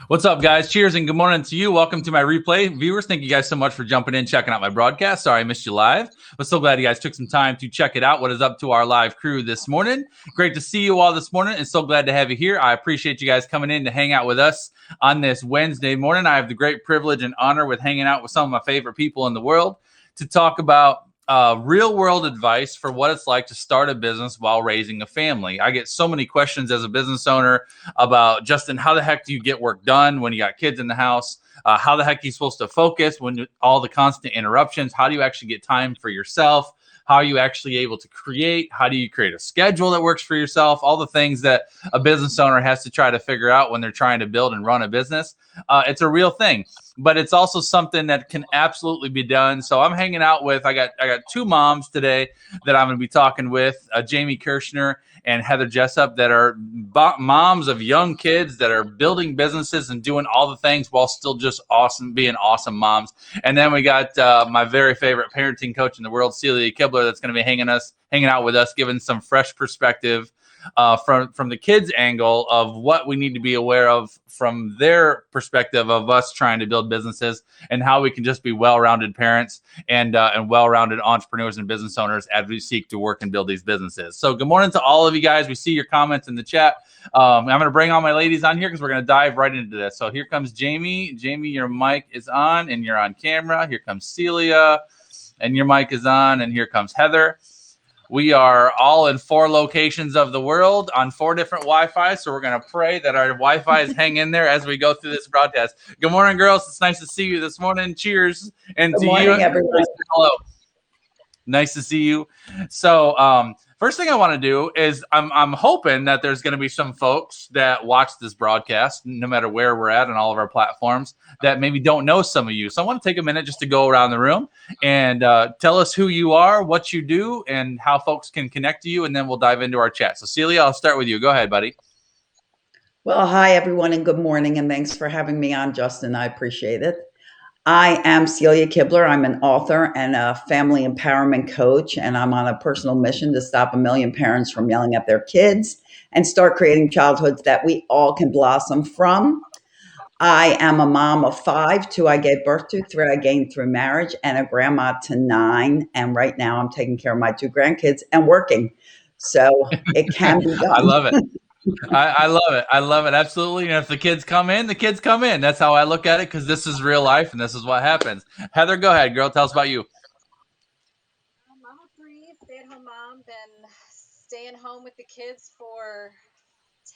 What's up, guys? Cheers and good morning to you. Welcome to my replay. Viewers, thank you guys so much for jumping in, checking out my broadcast. Sorry I missed you live, but so glad you guys took some time to check it out. What is up to our live crew this morning? Great to see you all this morning and so glad to have you here. I appreciate you guys coming in to hang out with us on this Wednesday morning. I have the great privilege and honor with hanging out with some of my favorite people in the world to talk about real world advice for what it's like to start a business while raising a family. I get so many questions as a business owner about, Justin, how the heck do you get work done when you got kids in the house? How the heck are you supposed to focus when all the constant interruptions? How do you actually get time for yourself? How are you actually able to create? How do you create a schedule that works for yourself? All the things that a business owner has to try to figure out when they're trying to build and run a business. It's a real thing, but it's also something that can absolutely be done. So I'm hanging out with, I got two moms today that I'm going to be talking with, Jamie Kirshner and Heather Jessup, that are moms of young kids that are building businesses and doing all the things while still just awesome, being awesome moms. And then we got my very favorite parenting coach in the world, Celia Kibler, that's going to be hanging out with us, giving some fresh perspective from the kids' angle of what we need to be aware of from their perspective of us trying to build businesses, and how we can just be well-rounded parents and well-rounded entrepreneurs and business owners as we seek to work and build these businesses. So good morning to all of you guys. We see your comments in the chat. I'm going to bring all my ladies on here because we're going to dive right into this. So here comes Jamie. Jamie, your mic is on and you're on camera. Here comes Celia and your mic is on, and here comes Heather. We are all in 4 locations of the world on 4 different Wi-Fi, so we're going to pray that our Wi-Fi is hang in there as we go through this broadcast. Good morning, girls. It's nice to see you this morning. Cheers. And Good to morning, you, everyone. hello. Nice to see you. So first thing I want to do is I'm hoping that there's going to be some folks that watch this broadcast, no matter where we're at on all of our platforms, that maybe don't know some of you. So I want to take a minute just to go around the room and tell us who you are, what you do, and how folks can connect to you, and then we'll dive into our chat. So Celia, I'll start with you. Go ahead, buddy. Well, hi, everyone, and good morning, and thanks for having me on, Justin. I appreciate it. I am Celia Kibler. I'm an author and a family empowerment coach, and I'm on a personal mission to stop 1 million parents from yelling at their kids and start creating childhoods that we all can blossom from. I am a mom of 5, 2 I gave birth to, 3 I gained through marriage, and a grandma to 9. And right now I'm taking care of my 2 grandkids and working. So it can be done. I love it. I love it. I love it. Absolutely. And if the kids come in, the kids come in. That's how I look at it, because this is real life and this is what happens. Heather, go ahead, girl. Tell us about you. I'm a 3 stay-at-home mom. Been staying home with the kids for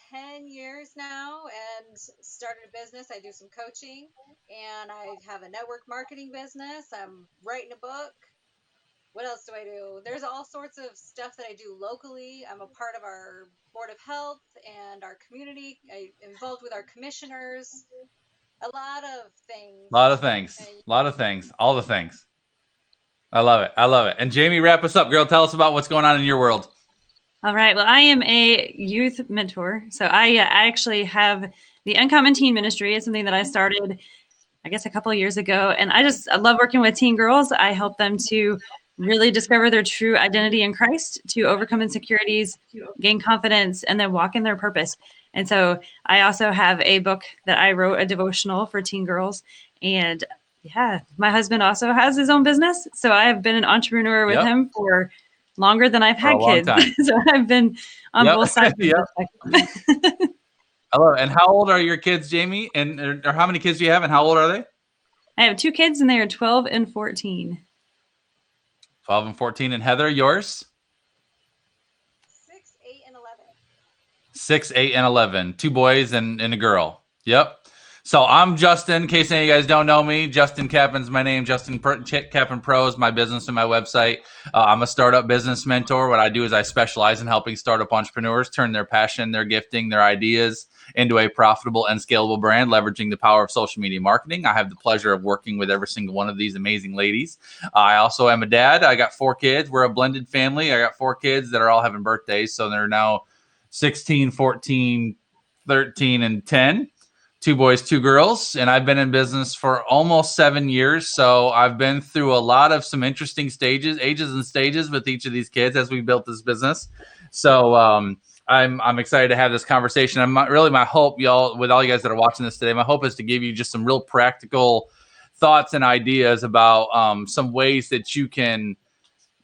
10 years now and started a business. I do some coaching and I have a network marketing business. I'm writing a book. What else do I do? There's all sorts of stuff that I do locally. I'm a part of our Board of Health and our community. I'm involved with our commissioners. A lot of things. A lot of things. All the things. I love it. I love it. And Jamie, wrap us up, girl. Tell us about what's going on in your world. All right. Well, I am a youth mentor. So I actually have the Uncommon Teen Ministry. It's something that I started, I guess, a couple of years ago. And I love working with teen girls. I help them to really discover their true identity in Christ, to overcome insecurities, gain confidence, and then walk in their purpose. And so I also have a book that I wrote, a devotional for teen girls. And yeah, my husband also has his own business. So I have been an entrepreneur with him for longer than I've had kids. So I've been on both sides. I love it. And how old are your kids, Jamie? And or how many kids do you have, and how old are they? I have 2 kids, and they are 12 and 14. 12 and 14. And Heather, yours? 6, 8, and 11. 6, 8, and 11. 2 boys and a girl. Yep. So I'm Justin. In case any of you guys don't know me, Justin Kappan's my name. Justin Kappan Pro is my business and my website. I'm a startup business mentor. What I do is I specialize in helping startup entrepreneurs turn their passion, their gifting, their ideas into a profitable and scalable brand, leveraging the power of social media marketing. I have the pleasure of working with every single one of these amazing ladies. I also am a dad. I got 4 kids. We're a blended family. I got 4 kids that are all having birthdays. So they're now 16, 14, 13, and 10. 2 boys, 2 girls, and I've been in business for almost 7 years. So I've been through a lot of some interesting ages and stages with each of these kids as we built this business. So I'm excited to have this conversation. Really my hope, y'all, with all you guys that are watching this today, my hope is to give you just some real practical thoughts and ideas about some ways that you can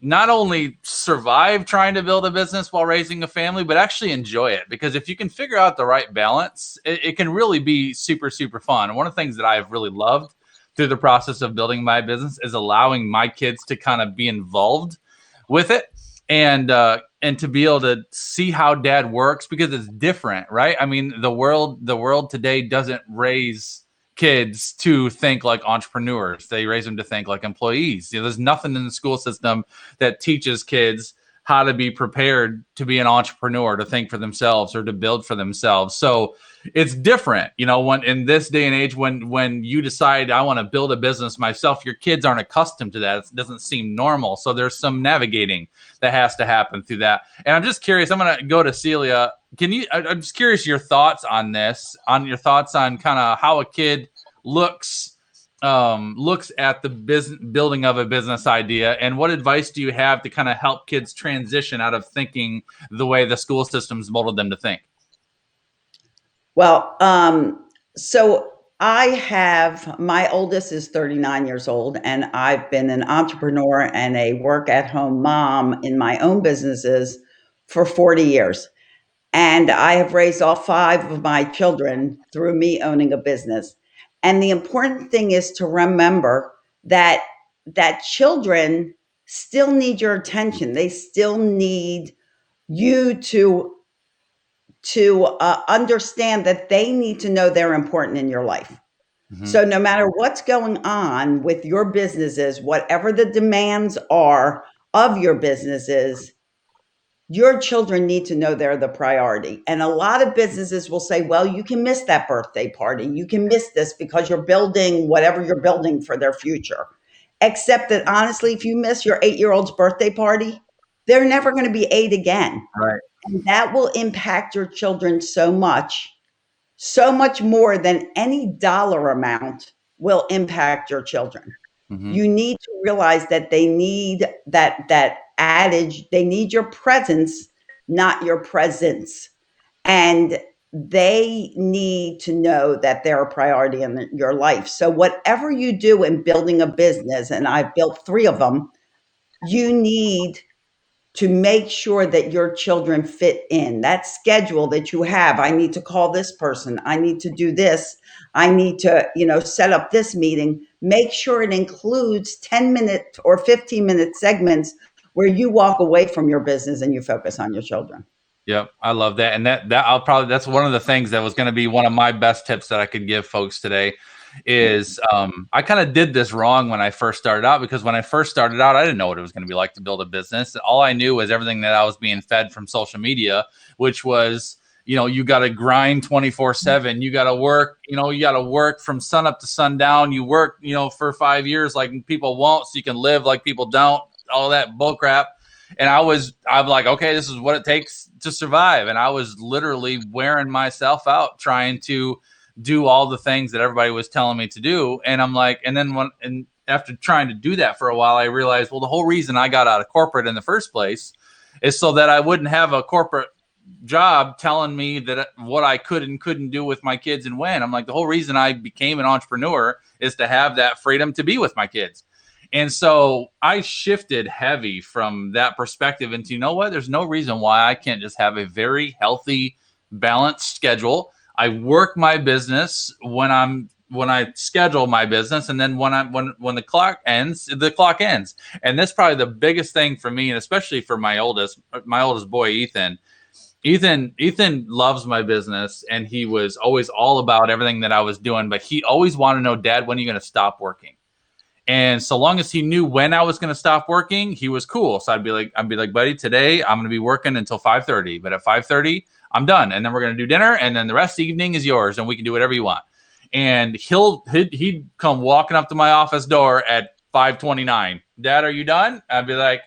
not only survive trying to build a business while raising a family, but actually enjoy it. Because if you can figure out the right balance, it can really be super, super fun. And one of the things that I've really loved through the process of building my business is allowing my kids to kind of be involved with it and to be able to see how dad works, because it's different, right? I mean, the world today doesn't raise kids to think like entrepreneurs. They raise them to think like employees. There's nothing in the school system that teaches kids how to be prepared to be an entrepreneur, to think for themselves or to build for themselves. So it's different, when in this day and age, when you decide I want to build a business myself, your kids aren't accustomed to that. It doesn't seem normal. So there's some navigating that has to happen through that. And I'm just curious, I'm going to go to Celia. I'm just curious your thoughts on this, on kind of how a kid looks at the building of a business idea, and what advice do you have to kind of help kids transition out of thinking the way the school system's molded them to think? Well, so my oldest is 39 years old, and I've been an entrepreneur and a work-at-home mom in my own businesses for 40 years. And I have raised all 5 of my children through me owning a business. And the important thing is to remember that children still need your attention. They still need you to understand that they need to know they're important in your life. Mm-hmm. So no matter what's going on with your businesses, whatever the demands are of your businesses, your children need to know they're the priority. And a lot of businesses will say, well, you can miss that birthday party. You can miss this because you're building whatever you're building for their future. Except that honestly, if you miss your 8-year-old's birthday party, they're never going to be 8 again. Right. And that will impact your children so much more than any dollar amount will impact your children. Mm-hmm. You need to realize that they need that adage, they need your presence, not your presence. And they need to know that they're a priority in your life. So whatever you do in building a business, and I've built 3 of them, you need to make sure that your children fit in that schedule that you have. I need to call this person. I need to do this. I need to, set up this meeting. Make sure it includes 10-minute or 15-minute segments where you walk away from your business and you focus on your children. Yep, I love that. And that's one of the things that was going to be one of my best tips that I could give folks today is I kind of did this wrong when I first started out, because when I first started out, I didn't know what it was going to be like to build a business. All I knew was everything that I was being fed from social media, which was, you got to grind 24/7. You got to work, you got to work from sun up to sundown. You work, for 5 years like people won't, so you can live like people don't, all that bull crap. And I'm like, okay, this is what it takes to survive. And I was literally wearing myself out trying to do all the things that everybody was telling me to do. And I'm like, and after trying to do that for a while, I realized, well, the whole reason I got out of corporate in the first place is so that I wouldn't have a corporate job telling me that what I could and couldn't do with my kids and when. I'm like, the whole reason I became an entrepreneur is to have that freedom to be with my kids. And so I shifted heavy from that perspective into, there's no reason why I can't just have a very healthy, balanced schedule. I work my business when I schedule my business, and then when the clock ends, the clock ends. And that's probably the biggest thing for me, and especially for my oldest boy, Ethan. Ethan loves my business, and he was always all about everything that I was doing, but he always wanted to know, Dad, when are you going to stop working? And so long as he knew when I was going to stop working, he was cool. So I'd be like, buddy, today I'm going to be working until 5:30, but at 5:30 I'm done. And then we're going to do dinner. And then the rest of the evening is yours and we can do whatever you want. And he'd come walking up to my office door at 5:29. Dad, are you done? I'd be like,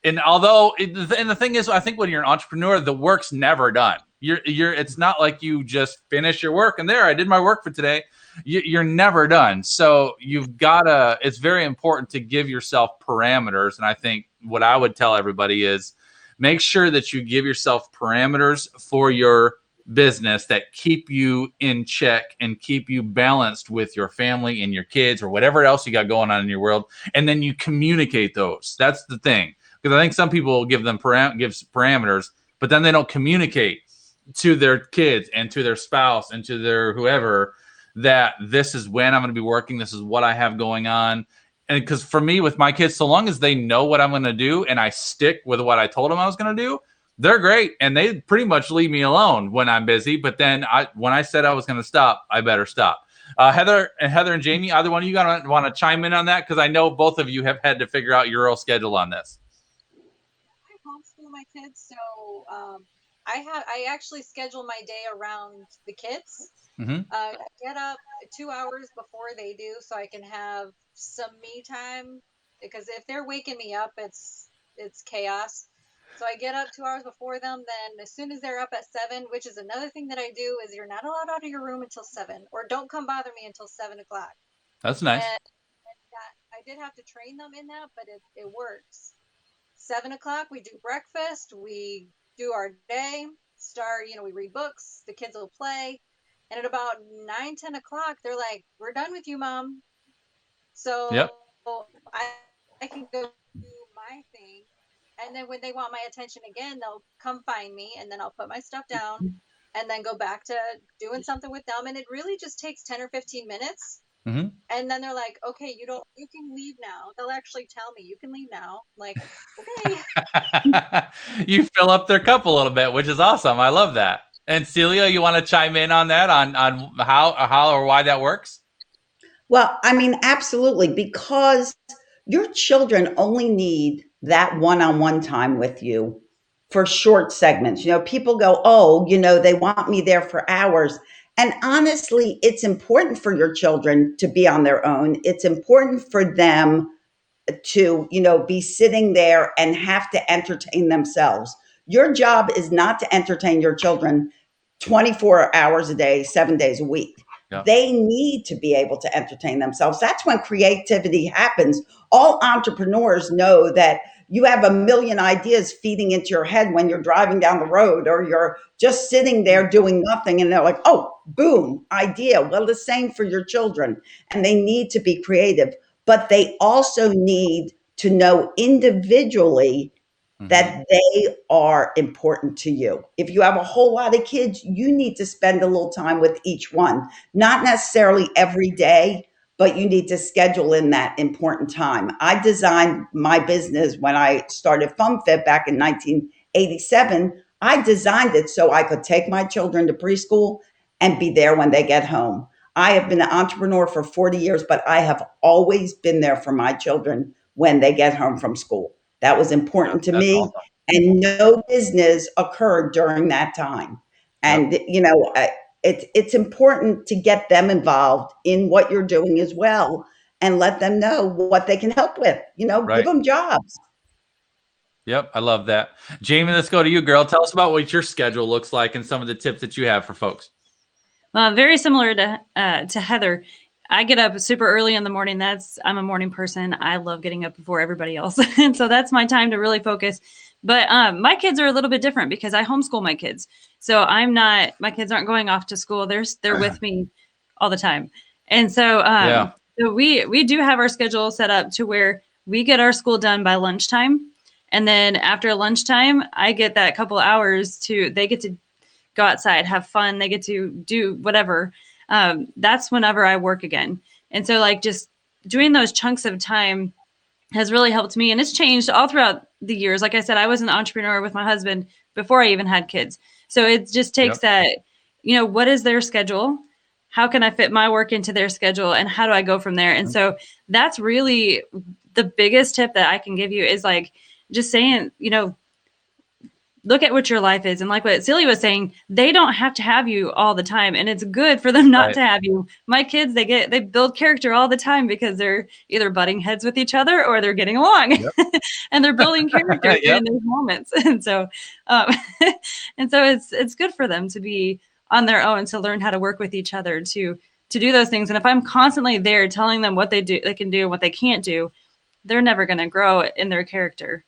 and the thing is, I think when you're an entrepreneur, the work's never done. It's not like you just finish your work and there, I did my work for today. You're never done. So it's very important to give yourself parameters. And I think what I would tell everybody is make sure that you give yourself parameters for your business that keep you in check and keep you balanced with your family and your kids or whatever else you got going on in your world. And then you communicate those. That's the thing. Because I think some people give them parameters, but then they don't communicate to their kids and to their spouse and to their whoever that this is when I'm going to be working. This is what I have going on. And because for me, with my kids, so long as they know what I'm going to do and I stick with what I told them I was going to do, they're great. And they pretty much leave me alone when I'm busy. But then when I said I was going to stop, I better stop. Heather and Jamie, either one of you want to chime in on that? Because I know both of you have had to figure out your own schedule on this. I homeschool my kids, so I actually schedule my day around the kids. Mm-hmm. I get up 2 hours before they do, so I can have some me time. Because if they're waking me up, it's chaos. So I get up 2 hours before them. Then as soon as they're up at 7, which is another thing that I do, is you're not allowed out of your room until 7, or don't come bother me until 7 o'clock. That's nice. And that, I did have to train them in that, but it works. 7 o'clock, we do breakfast. We do our day. We read books. The kids will play. And at about 9, 10 o'clock, they're like, "We're done with you, Mom." So yep. I can go do my thing. And then when they want my attention again, they'll come find me, and then I'll put my stuff down and then go back to doing something with them. And it really just takes 10 or 15 minutes. Mm-hmm. And then they're like, "Okay, you can leave now." They'll actually tell me, "You can leave now." I'm like, okay. You fill up their cup a little bit, which is awesome. I love that. And Celia, you want to chime in on that, on how or why that works? Well, I mean, absolutely, because your children only need that one-on-one time with you for short segments. People go, "Oh, they want me there for hours." And honestly, it's important for your children to be on their own. It's important for them to, be sitting there and have to entertain themselves. Your job is not to entertain your children 24 hours a day, 7 days a week. Yeah. They need to be able to entertain themselves. That's when creativity happens. All entrepreneurs know that you have a million ideas feeding into your head when you're driving down the road, or you're just sitting there doing nothing, and they're like, "Oh, boom, idea." Well, the same for your children, and they need to be creative, but they also need to know individually that they are important to you. If you have a whole lot of kids, you need to spend a little time with each one, not necessarily every day, but you need to schedule in that important time. I designed my business when I started FunFit back in 1987. I designed it so I could take my children to preschool and be there when they get home. I have been an entrepreneur for 40 years, but I have always been there for my children when they get home from school. That was important to me. Awesome. And no business occurred during that time. And, it's important to get them involved in what you're doing as well, and let them know what they can help with, Right. Give them jobs. Yep. I love that. Jamie, let's go to you, girl. Tell us about what your schedule looks like and some of the tips that you have for folks. Well, very similar to Heather. I get up super early in the morning. I'm a morning person. I love getting up before everybody else. And so that's my time to really focus. But my kids are a little bit different because I homeschool my kids. So my kids aren't going off to school. They're with me all the time. And so, so we do have our schedule set up to where we get our school done by lunchtime. And then after lunchtime, I get that couple hours they get to go outside, have fun. They get to do whatever. That's whenever I work again. And so just doing those chunks of time has really helped me. And it's changed all throughout the years. Like I said, I was an entrepreneur with my husband before I even had kids. So it just takes that, what is their schedule? How can I fit my work into their schedule? And how do I go from there? And so that's really the biggest tip that I can give you is just saying, look at what your life is. And like what Celia was saying, they don't have to have you all the time. And it's good for them not to have you. My kids, they build character all the time because they're either butting heads with each other or they're getting along. Yep. And they're building character in those moments. And so, it's good for them to be on their own, to learn how to work with each other, to do those things. And if I'm constantly there telling them what they can do, what they can't do, they're never going to grow in their character.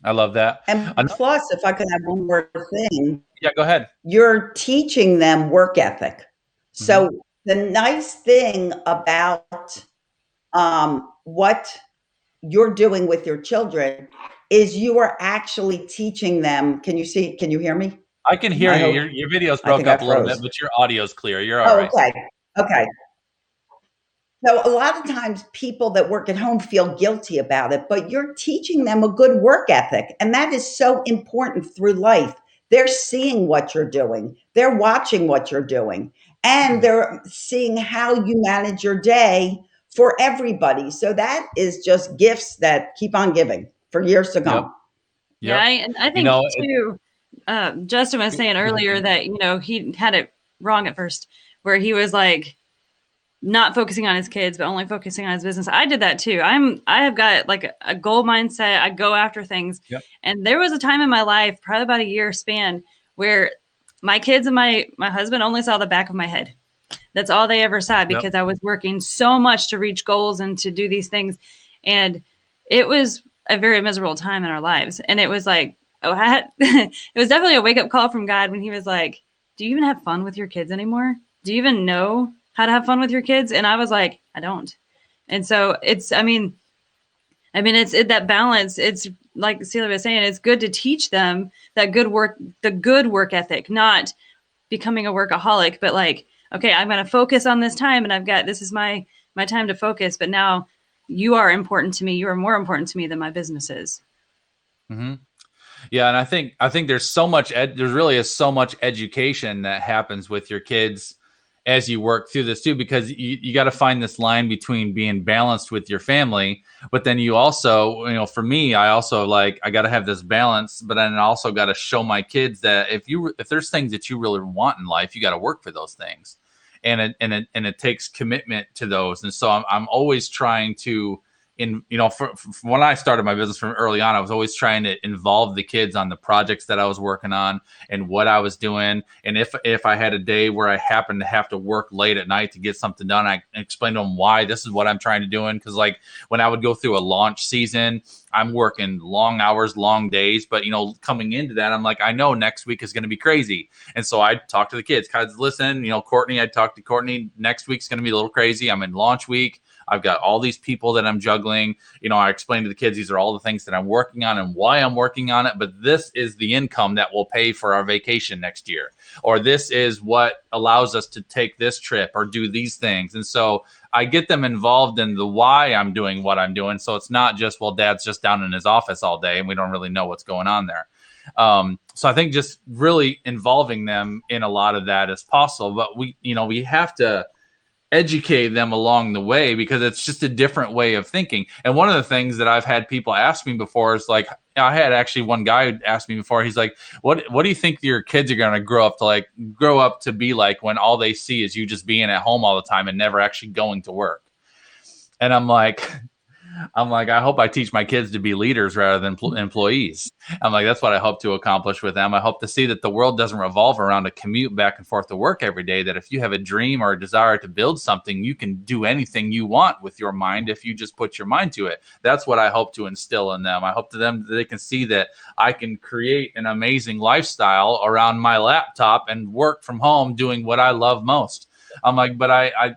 I love that. And plus, if I could have one more thing, Yeah, go ahead. you're teaching them work ethic. Mm-hmm. So the nice thing about what you're doing with your children is you are actually teaching them. Can you hear me? I can hear you. Your video's broke up a little bit, but your audio's clear. You're all right. Okay. So a lot of times people that work at home feel guilty about it, but you're teaching them a good work ethic. And that is so important through life. They're seeing what you're doing. They're watching what you're doing. And they're seeing how you manage your day for everybody. So that is just gifts that keep on giving for years to come. Yep. Yeah, and I think too, Justin was saying earlier that, he had it wrong at first, where he was like not focusing on his kids, but only focusing on his business. I did that too. I have got like a goal mindset. I go after things. Yep. And there was a time in my life, probably about a year span, where my kids and my husband only saw the back of my head. That's all they ever saw, because I was working so much to reach goals and to do these things. And it was a very miserable time in our lives. And it was like, it was definitely a wake up call from God when he was like, do you even have fun with your kids anymore? Do you even know how to have fun with your kids? And I was like, I don't. And so it's that balance. It's like Celia was saying, it's good to teach them that the good work ethic, not becoming a workaholic, but like, okay, I'm going to focus on this time, and this is my time to focus. But now you are important to me. You are more important to me than my business is. Mm-hmm. Yeah. And I think there's so much, there really is so much education that happens with your kids as you work through this too, because you got to find this line between being balanced with your family, but then you also, for me, I also I got to have this balance, but then I also got to show my kids that if there's things that you really want in life, you got to work for those things. And it takes commitment to those. And so I'm always trying to, from when I started my business from early on, I was always trying to involve the kids on the projects that I was working on and what I was doing. And if I had a day where I happened to have to work late at night to get something done, I explained to them why this is what I'm trying to do. Because when I would go through a launch season, I'm working long hours, long days, but coming into that, I'm like, I know next week is going to be crazy. And so I talk to the kids, guys, listen, Courtney, I'd talk to Courtney, next week's going to be a little crazy. I'm in launch week. I've got all these people that I'm juggling. I explained to the kids, these are all the things that I'm working on and why I'm working on it. But this is the income that will pay for our vacation next year. Or this is what allows us to take this trip or do these things. And so I get them involved in the why I'm doing what I'm doing. So it's not just, well, Dad's just down in his office all day and we don't really know what's going on there. So I think just really involving them in a lot of that is possible. But we have to educate them along the way, because it's just a different way of thinking. And one of the things that I've had people ask me before is I had actually one guy who asked me before, he's like, what do you think your kids are going to grow up to be like when all they see is you just being at home all the time and never actually going to work? And I'm like, I hope I teach my kids to be leaders rather than employees. I'm like, that's what I hope to accomplish with them. I hope to see that the world doesn't revolve around a commute back and forth to work every day, that if you have a dream or a desire to build something, you can do anything you want with your mind if you just put your mind to it. That's what I hope to instill in them. I hope to them that they can see that I can create an amazing lifestyle around my laptop and work from home doing what I love most. I'm like, but I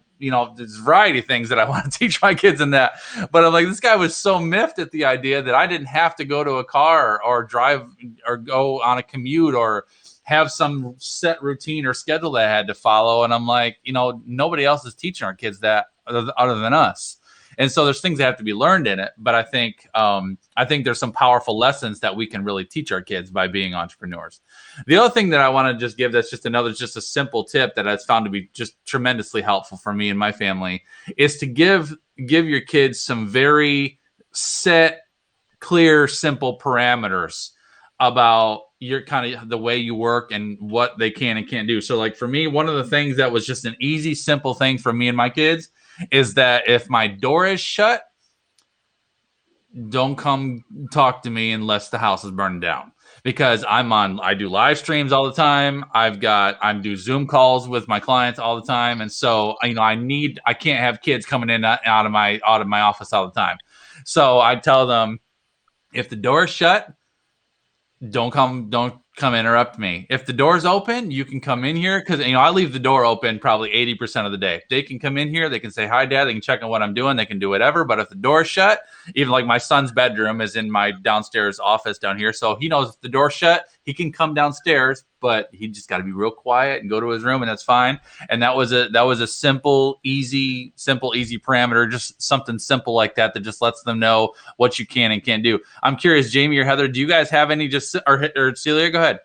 there's a variety of things that I want to teach my kids in that. But I'm like, this guy was so miffed at the idea that I didn't have to go to a car or drive or go on a commute or have some set routine or schedule that I had to follow. And I'm like, nobody else is teaching our kids that other than us. And so there's things that have to be learned in it. But I think there's some powerful lessons that we can really teach our kids by being entrepreneurs. The other thing that I want to just give, that's just a simple tip that I've found to be just tremendously helpful for me and my family, is to give your kids some very set, clear, simple parameters about your kind of the way you work and what they can and can't do. So for me, one of the things that was just an easy, simple thing for me and my kids is that if my door is shut, don't come talk to me unless the house is burning down, because I do live streams all the time. I do Zoom calls with my clients all the time. And so, I can't have kids coming in and out of my office all the time. So I tell them, If the door is shut, don't come interrupt me. If the door's open, you can come in here, because I leave the door open probably 80% of the day. They can come in here, they can say hi, Dad, they can check on what I'm doing, they can do whatever. But if the door's shut, even like my son's bedroom is in my downstairs office down here, so he knows if the door's shut, he can come downstairs, but he just got to be real quiet and go to his room, and that's fine. And that was a simple, easy parameter, just something simple like that just lets them know what you can and can't do. I'm curious, Jamie or Heather, do you guys have any or Celia, go ahead.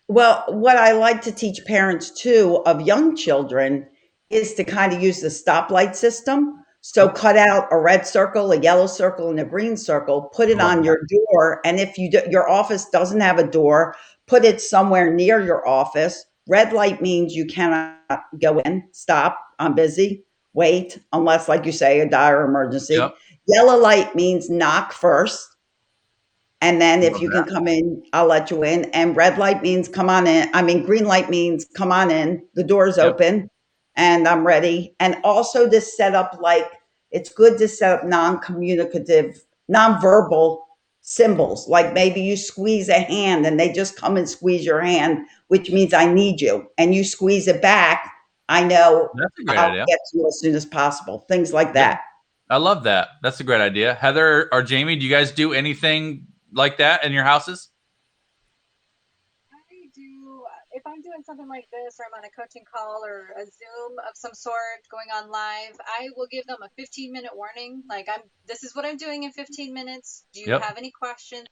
Well, what I like to teach parents too of young children is to kind of use the stoplight system. So cut out a red circle, a yellow circle, and a green circle, put it on your door. And if your office doesn't have a door, put it somewhere near your office. Red light means you cannot go in, stop, I'm busy, wait, unless, like you say, a dire emergency. Yep. Yellow light means knock first. And then if you can come in, I'll let you in. And red light means come on in. I mean, green light means come on in. The door's open and I'm ready. And also to set up, like, it's good to set up non-communicative, non-verbal symbols. Like maybe you squeeze a hand and they just come and squeeze your hand, which means I need you. And you squeeze it back. I know I'll get to you as soon as possible. Things like that. I love that. That's a great idea. Heather or Jamie, do you guys do anything like that in your houses? I do. If I'm doing something like this, or I'm on a coaching call or a Zoom of some sort going on live, I will give them a 15-minute warning. Like, this is what I'm doing in 15 minutes. Do you have any questions?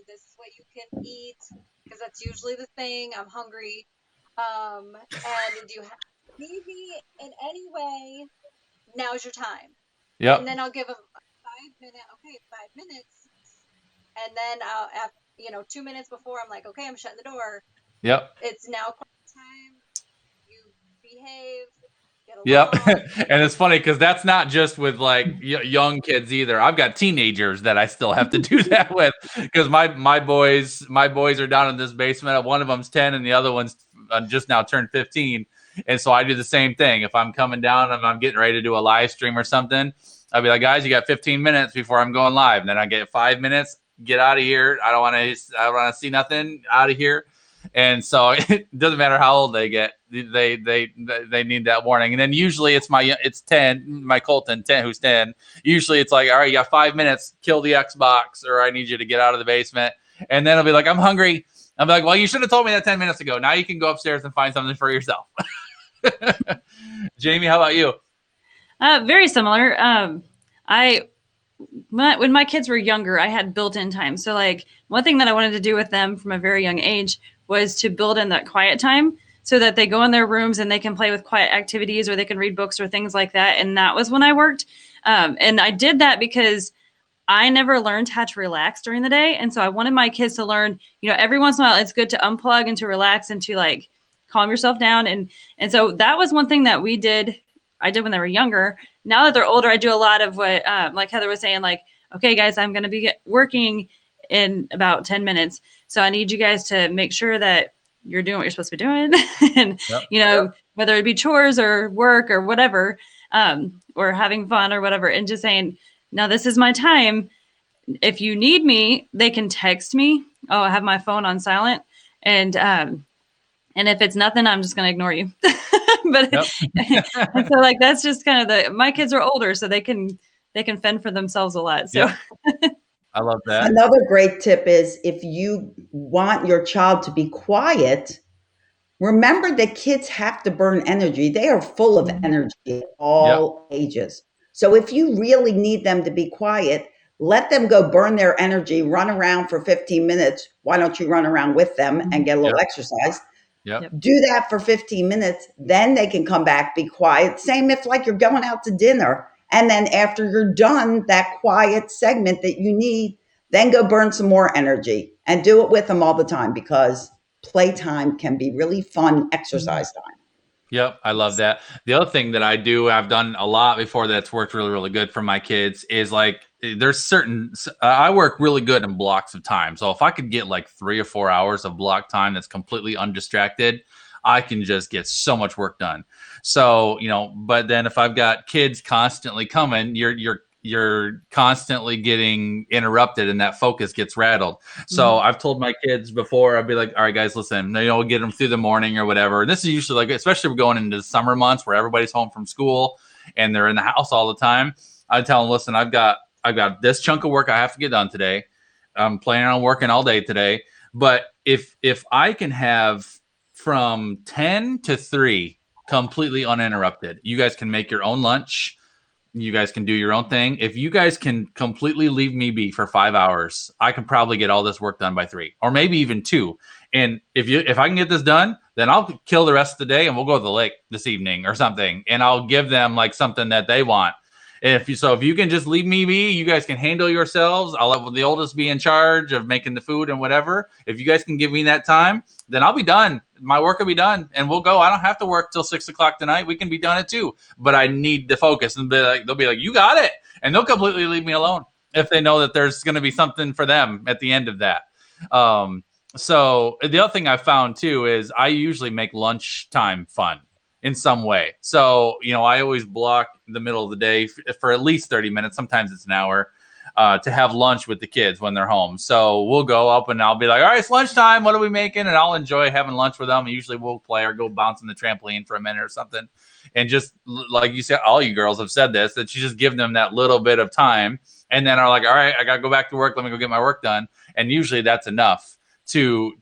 This is what you can eat, because that's usually the thing. I'm hungry. And do you need me in any way? Now's your time. Yep. And then I'll give them 5 minutes. And then I'll, 2 minutes before, I'm like, okay, I'm shutting the door. Yep. It's now time. You behave. Yep. And it's funny because that's not just with like young kids either. I've got teenagers that I still have to do that with, because my boys are down in this basement. One of them's 10 and the other one's just now turned 15. And so I do the same thing. If I'm coming down and I'm getting ready to do a live stream or something, I'll be like, guys, you got 15 minutes before I'm going live. And then I get 5 minutes, get out of here. I don't want to see nothing, out of here. And so it doesn't matter how old they get, they need that warning. And then usually it's 10, my Colton 10, who's 10. Usually it's like, all right, you got 5 minutes, kill the Xbox, or I need you to get out of the basement. And then I'll be like, I'm hungry. I'm like, well, you should have told me that 10 minutes ago. Now you can go upstairs and find something for yourself. Jamie, how about you? Very similar. When my kids were younger, I had built-in time. So like one thing that I wanted to do with them from a very young age was to build in that quiet time so that they go in their rooms and they can play with quiet activities, or they can read books or things like that. And that was when I worked. And I did that because I never learned how to relax during the day. And so I wanted my kids to learn, every once in a while, it's good to unplug and to relax and to like calm yourself down. And so that was one thing that I did when they were younger. Now that they're older, I do a lot of what, like Heather was saying, like, okay, guys, I'm going to be working in about 10 minutes. So I need you guys to make sure that you're doing what you're supposed to be doing. And, whether it be chores or work or whatever, or having fun or whatever, and just saying, now this is my time. If you need me, they can text me. Oh, I have my phone on silent. And if it's nothing, I'm just going to ignore you. But and so like, that's just kind of my kids are older, so they can fend for themselves a lot. So I love that. Another great tip is, if you want your child to be quiet, remember that kids have to burn energy. They are full of energy at all ages. So if you really need them to be quiet, let them go burn their energy, run around for 15 minutes. Why don't you run around with them and get a little exercise? Do that for 15 minutes. Then they can come back, be quiet. Same if like you're going out to dinner. And then after you're done that quiet segment that you need, then go burn some more energy, and do it with them all the time, because playtime can be really fun exercise time. Yep, I love that. The other thing that I do, I've done a lot before that's worked really, really good for my kids, is like there's I work really good in blocks of time. So if I could get like 3 or 4 hours of block time that's completely undistracted, I can just get so much work done. So, but then if I've got kids constantly coming, you're constantly getting interrupted and that focus gets rattled. So I've told my kids before, I'd be like, all right, guys, listen, we'll get them through the morning or whatever. And this is usually like, especially we're going into the summer months where everybody's home from school and they're in the house all the time. I tell them, listen, I've got this chunk of work I have to get done today. I'm planning on working all day today. But if I can have from 10 to 3 completely uninterrupted, you guys can make your own lunch. You guys can do your own thing. If you guys can completely leave me be for 5 hours, I can probably get all this work done by 3 or maybe even 2. And if I can get this done, then I'll kill the rest of the day and we'll go to the lake this evening or something. And I'll give them like something that they want. If you can just leave me be, you guys can handle yourselves. I'll let the oldest be in charge of making the food and whatever. If you guys can give me that time, then I'll be done. My work will be done and we'll go. I don't have to work till 6 o'clock tonight. We can be done at 2, but I need the focus. And they'll be like, you got it. And they'll completely leave me alone if they know that there's going to be something for them at the end of that. So the other thing I found too, is I usually make lunchtime fun in some way. So, I always block the middle of the day for at least 30 minutes. Sometimes it's an hour to have lunch with the kids when they're home. So we'll go up and I'll be like, all right, it's lunchtime. What are we making? And I'll enjoy having lunch with them. And usually we'll play or go bounce on the trampoline for a minute or something. And just like you said, all you girls have said this, that you just give them that little bit of time and then are like, all right, I got to go back to work. Let me go get my work done. And usually that's enough to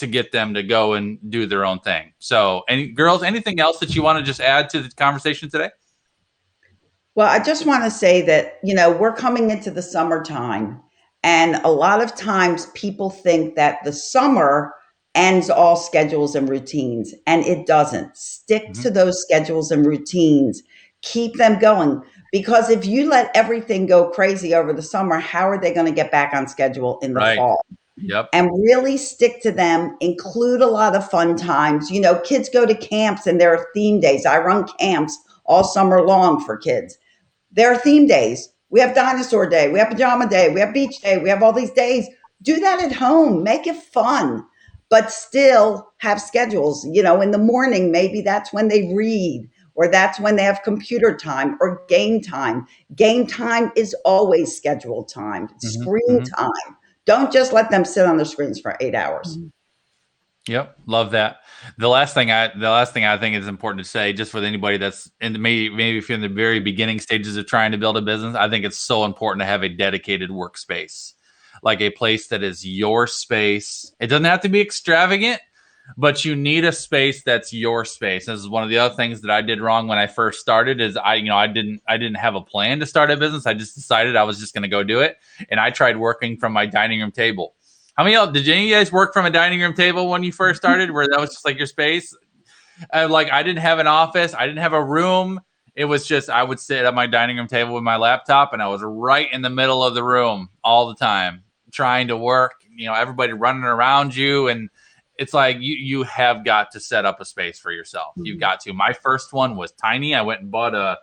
get them to go and do their own thing. So, girls, anything else that you want to just add to the conversation today? Well, I just want to say that, we're coming into the summertime, and a lot of times people think that the summer ends all schedules and routines, and it doesn't. Stick to those schedules and routines. Keep them going, because if you let everything go crazy over the summer, how are they going to get back on schedule in the fall? Yep. And really stick to them. Include a lot of fun times. Kids go to camps and there are theme days. I run camps all summer long for kids. There are theme days. We have dinosaur day. We have pajama day. We have beach day. We have all these days. Do that at home. Make it fun, but still have schedules. In the morning, maybe that's when they read, or that's when they have computer time or game time. Game time is always scheduled time. Screen time. Don't just let them sit on the screens for 8 hours. Yep, love that. The last thing I think is important to say, just for anybody that's maybe if you're in the very beginning stages of trying to build a business, I think it's so important to have a dedicated workspace, like a place that is your space. It doesn't have to be extravagant, but you need a space that's your space. This is one of the other things that I did wrong when I first started. Is I didn't have a plan to start a business. I just decided I was just going to go do it, and I tried working from my dining room table. How many did any of you guys work from a dining room table when you first started, where that was just like your space? I didn't have an office. I didn't have a room. It was just I would sit at my dining room table with my laptop, and I was right in the middle of the room all the time trying to work. Everybody running around you, and it's like you have got to set up a space for yourself. You've got to. My first one was tiny. I went and bought a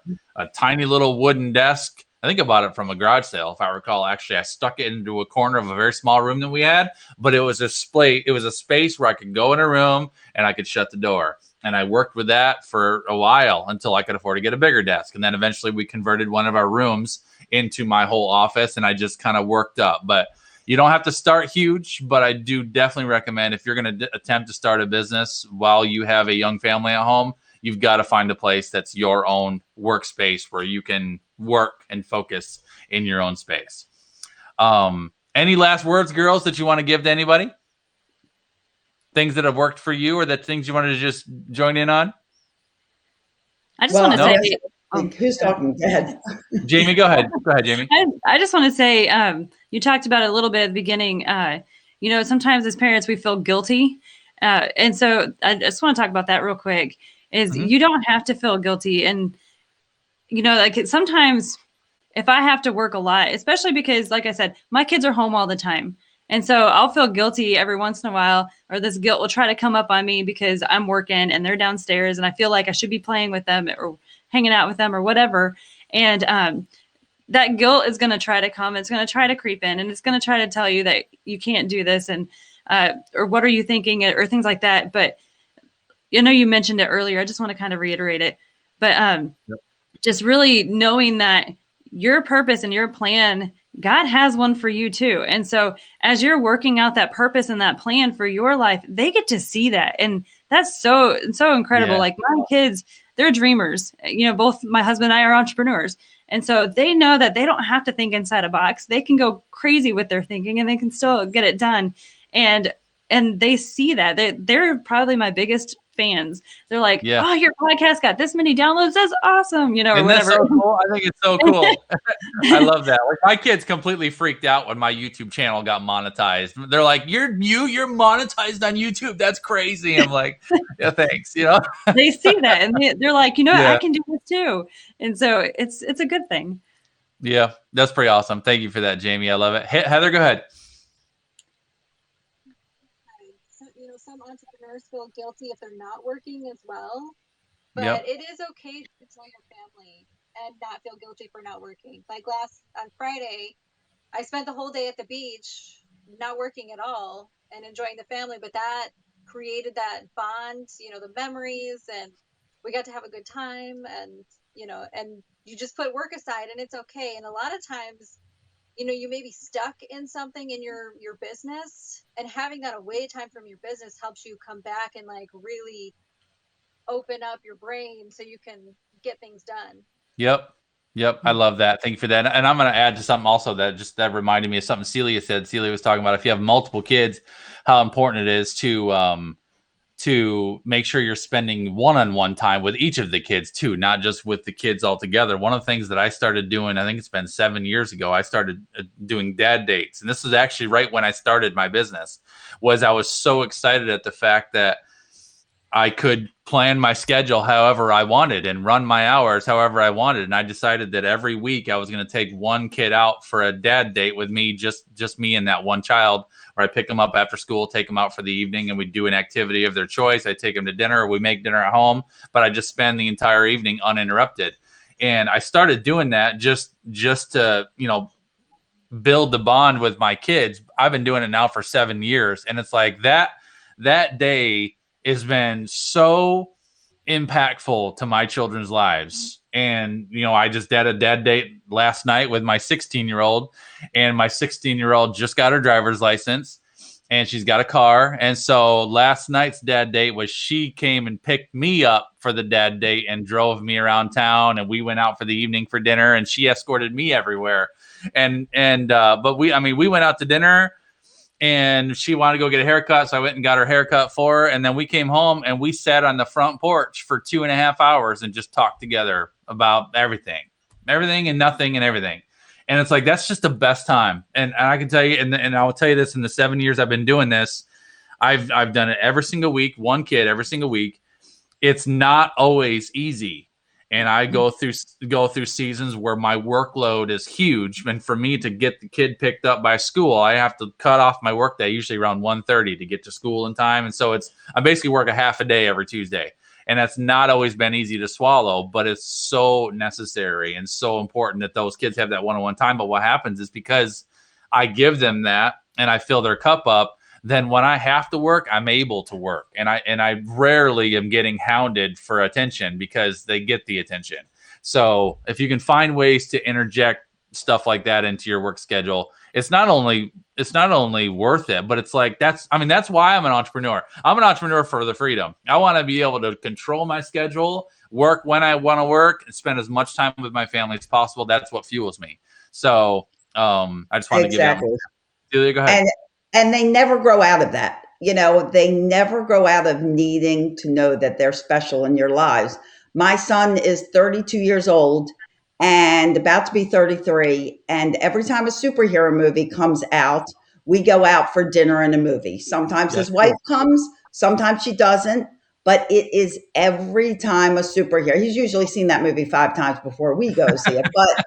tiny little wooden desk. I think I bought it from a garage sale, if I recall. Actually, I stuck it into a corner of a very small room that we had, but it was a space where I could go in a room and I could shut the door. And I worked with that for a while until I could afford to get a bigger desk. And then eventually we converted one of our rooms into my whole office, and I just kind of worked up. But you don't have to start huge, but I do definitely recommend, if you're going to attempt to start a business while you have a young family at home, you've got to find a place that's your own workspace where you can work and focus in your own space. Any last words, girls, that you want to give to anybody? Things that have worked for you, or that things you wanted to just join in on? I just want to say, who's talking? Go ahead. Jamie, go ahead. Go ahead, Jamie. I just want to say, you talked about it a little bit at the beginning. Sometimes as parents, we feel guilty. And so I just want to talk about that real quick, is you don't have to feel guilty. And, sometimes if I have to work a lot, especially because, like I said, my kids are home all the time. And so I'll feel guilty every once in a while, or this guilt will try to come up on me because I'm working and they're downstairs and I feel like I should be playing with them or hanging out with them or whatever. And that guilt is going to try to come. It's going to try to creep in, and it's going to try to tell you that you can't do this, and or what are you thinking, or things like that. But you mentioned it earlier. I just want to kind of reiterate it. But just really knowing that your purpose and your plan, God has one for you too. And so as you're working out that purpose and that plan for your life, they get to see that. And that's so incredible. Yeah. Like my kids, they're dreamers. Both my husband and I are entrepreneurs. And so they know that they don't have to think inside a box. They can go crazy with their thinking and they can still get it done. And they see that. They're probably my biggest fans. They're like, oh, your podcast got this many downloads. That's awesome. Or and whatever. That's so cool. I think it's so cool. I love that. Like my kids completely freaked out when my YouTube channel got monetized. They're like, you're monetized on YouTube. That's crazy. I'm like, yeah, thanks. They see that and they're like, I can do this too. And so it's a good thing. Yeah, that's pretty awesome. Thank you for that, Jamie. I love it. Heather, go ahead. Some entrepreneurs feel guilty if they're not working as well, but it is okay to enjoy your family and not feel guilty for not working. Like on Friday, I spent the whole day at the beach, not working at all and enjoying the family, but that created that bond, the memories, and we got to have a good time, and and you just put work aside and it's okay. And a lot of times, you may be stuck in something in your business, and having that away time from your business helps you come back and like really open up your brain so you can get things done. Yep. I love that. Thank you for that. And I'm going to add to something also that reminded me of something Celia said. Celia was talking about if you have multiple kids, how important it is to make sure you're spending one-on-one time with each of the kids too, not just with the kids all together. One of the things that I started doing, I think it's been 7 years ago, I started doing dad dates. And this was actually right when I started my business, was I was so excited at the fact that I could plan my schedule however I wanted and run my hours however I wanted. And I decided that every week I was going to take one kid out for a dad date with me, just me and that one child, where I pick them up after school, take them out for the evening, and we do an activity of their choice. I take them to dinner, or we make dinner at home, but I just spend the entire evening uninterrupted. And I started doing that just to, build the bond with my kids. I've been doing it now for 7 years. And it's like that day has been so impactful to my children's lives. And, I just did a dad date last night with my 16-year-old, and my 16-year-old just got her driver's license and she's got a car. And so last night's dad date was she came and picked me up for the dad date and drove me around town. And we went out for the evening for dinner, and she escorted me everywhere. But we went out to dinner, and she wanted to go get a haircut. So I went and got her haircut for her. And then we came home and we sat on the front porch for 2.5 hours and just talked together about everything and nothing and everything. And it's like, that's just the best time. And I can tell you, and I will tell you this, in the 7 years I've been doing this, I've done it every single week, one kid every single week. It's not always easy. And I go through seasons where my workload is huge. And for me to get the kid picked up by school, I have to cut off my work day, usually around 1:30, to get to school in time. And so I basically work a half a day every Tuesday. And that's not always been easy to swallow, but it's so necessary and so important that those kids have that one-on-one time. But what happens is, because I give them that and I fill their cup up, then when I have to work, I'm able to work. And I rarely am getting hounded for attention, because they get the attention. So if you can find ways to interject stuff like that into your work schedule, it's not only worth it, but it's like, that's why I'm an entrepreneur. I'm an entrepreneur for the freedom. I want to be able to control my schedule, work when I want to work, and spend as much time with my family as possible. That's what fuels me. So I just wanted to give that. Julia, go ahead. And they never grow out of that. They never grow out of needing to know that they're special in your lives. My son is 32 years old and about to be 33. And every time a superhero movie comes out, we go out for dinner and a movie. Sometimes his wife comes, sometimes she doesn't, but it is every time a superhero. He's usually seen that movie 5 times before we go see it, but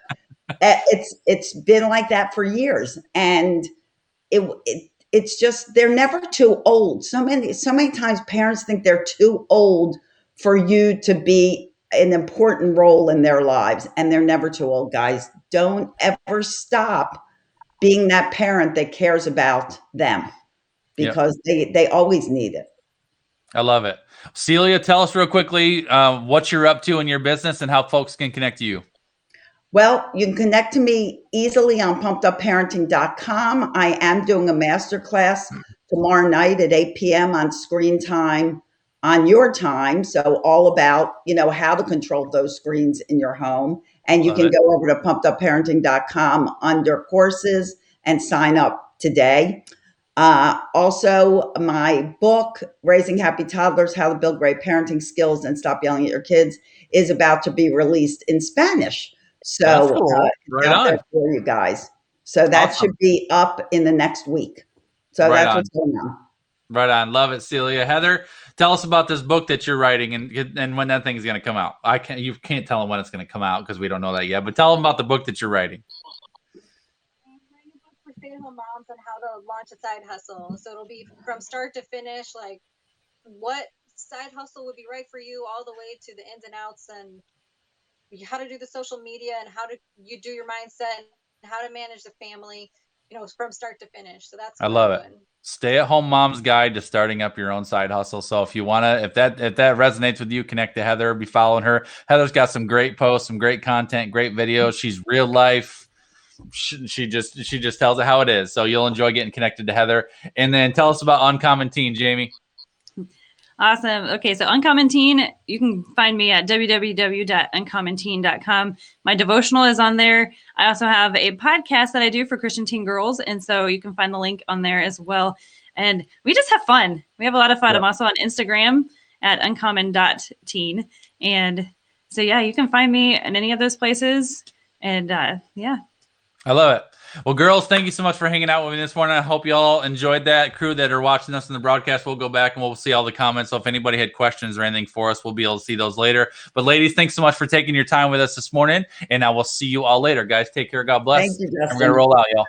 it's been like that for years. And it's just, they're never too old. So many times parents think they're too old for you to be an important role in their lives, and they're never too old, guys. Don't ever stop being that parent that cares about them, because they always need it. I love it. Celia, tell us real quickly what you're up to in your business and how folks can connect to you. Well, you can connect to me easily on pumpedupparenting.com. I am doing a masterclass tomorrow night at 8 p.m. on screen time on your time. So all about, how to control those screens in your home. And you can go over to pumpedupparenting.com under courses and sign up today. Also, my book, Raising Happy Toddlers, How to Build Great Parenting Skills and Stop Yelling at Your Kids, is about to be released in Spanish. So cool. Right out there on. for you guys. So that Awesome. should be up in the next week. So Right that's on. what's going on. Right on. Love it, Celia. Heather, tell us about this book that you're writing and when that thing's going to come out. You can't tell them when it's going to come out because we don't know that yet, but tell them about the book that you're writing. I'm writing a book for stay-at-home moms on how to launch a side hustle. So it'll be from start to finish, like what side hustle would be right for you, all the way to the ins and outs, and how to do the social media and how to you do your mindset and how to manage the family, from start to finish. So that's I what love I'm it. doing. Stay-at-home mom's guide to starting up your own side hustle. So if you want to, if that resonates with you, connect to Heather, be following her. Heather's got some great posts, some great content, great videos. She's real life. She just tells it how it is. So you'll enjoy getting connected to Heather. And then tell us about Uncommon Teen, Jamie. Awesome. Okay, so Uncommon Teen, you can find me at www.uncommonteen.com. My devotional is on there. I also have a podcast that I do for Christian teen girls, and so you can find the link on there as well. And we just have fun. We have a lot of fun. Yep. I'm also on Instagram at uncommon.teen. And so, yeah, you can find me in any of those places. And yeah. I love it. Well, girls, thank you so much for hanging out with me this morning. I hope you all enjoyed that. Crew that are watching us in the broadcast, we'll go back and we'll see all the comments. So if anybody had questions or anything for us, we'll be able to see those later. But ladies, thanks so much for taking your time with us this morning. And I will see you all later. Guys, take care. God bless. Thank you, Justin. I'm going to roll out, y'all.